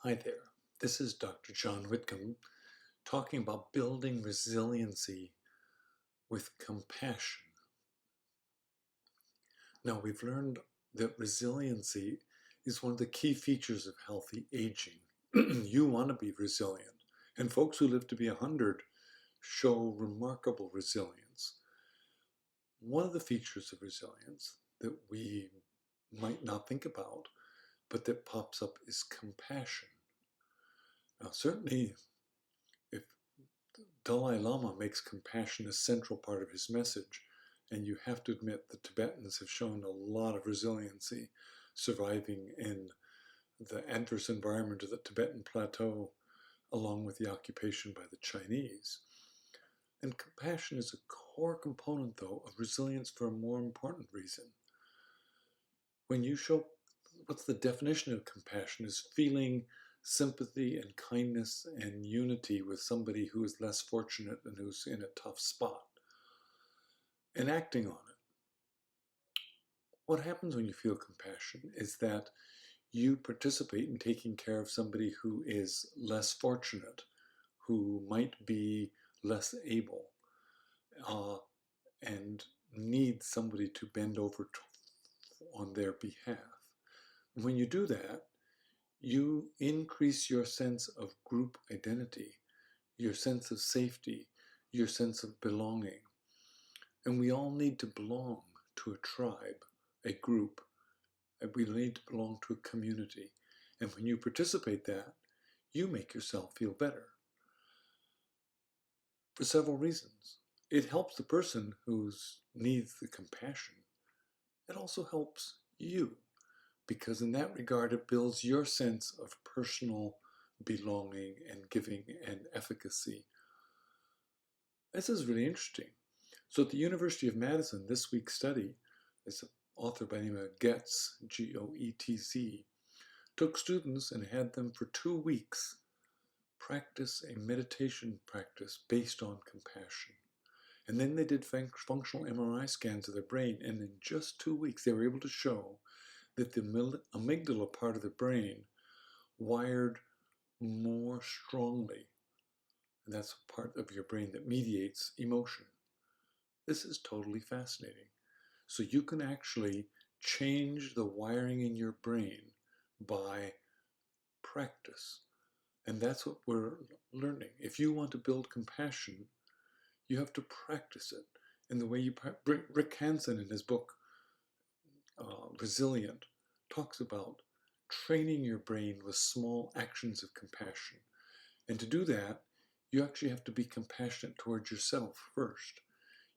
Hi there, this is Dr. John Whitcomb talking about building resiliency with compassion. Now, we've learned that resiliency is one of the key features of healthy aging. You want to be resilient, and folks who live to be 100 show remarkable resilience. One of the features of resilience that we might not think about, but that pops up, is compassion. Now, certainly, if Dalai Lama makes compassion a central part of his message, and you have to admit the Tibetans have shown a lot of resiliency surviving in the adverse environment of the Tibetan plateau, along with the occupation by the Chinese. And compassion is a core component, though, of resilience for a more important reason. When you show, what's the definition of compassion, is feeling sympathy and kindness and unity with somebody who is less fortunate and who's in a tough spot, and acting on it. What happens when you feel compassion is that you participate in taking care of somebody who is less fortunate, who might be less able, and needs somebody to bend over on their behalf. When you do that, you increase your sense of group identity, your sense of safety, your sense of belonging. And we all need to belong to a tribe, a group, and we need to belong to a community. And when you participate that, you make yourself feel better. For several reasons. It helps the person who needs the compassion. It also helps you, because in that regard, it builds your sense of personal belonging and giving and efficacy. This is really interesting. So at the University of Madison, this week's study, this author by the name of Goetz, G-O-E-T-Z, took students and had them for 2 weeks practice a meditation practice based on compassion. And then they did functional MRI scans of their brain, and in just 2 weeks they were able to show that the amygdala part of the brain wired more strongly. And that's a part of your brain that mediates emotion. This is totally fascinating. So you can actually change the wiring in your brain by practice. And that's what we're learning. If you want to build compassion, you have to practice it. And the way you Rick Hansen in his book, Resilient, talks about training your brain with small actions of compassion. And to do that, you actually have to be compassionate towards yourself first.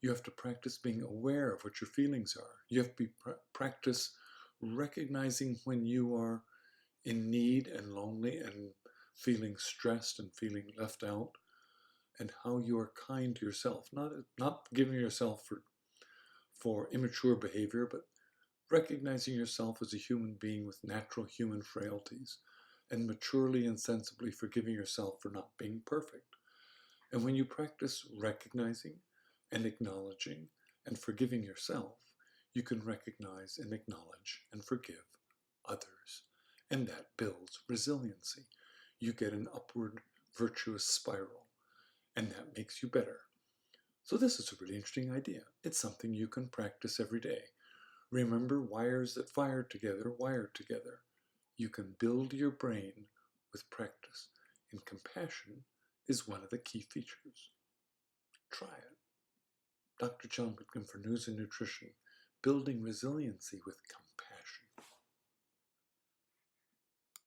You have to practice being aware of what your feelings are. You have to practice recognizing when you are in need and lonely and feeling stressed and feeling left out, and how you are kind to yourself. Not giving yourself for immature behavior, but recognizing yourself as a human being with natural human frailties, and maturely and sensibly forgiving yourself for not being perfect. And when you practice recognizing and acknowledging and forgiving yourself, you can recognize and acknowledge and forgive others. And that builds resiliency. You get an upward virtuous spiral, and that makes you better. So this is a really interesting idea. It's something you can practice every day. Remember, wires that fire together wire together. You can build your brain with practice, and compassion is one of the key features. Try it. Dr. John Whitcomb for News and Nutrition, building resiliency with compassion.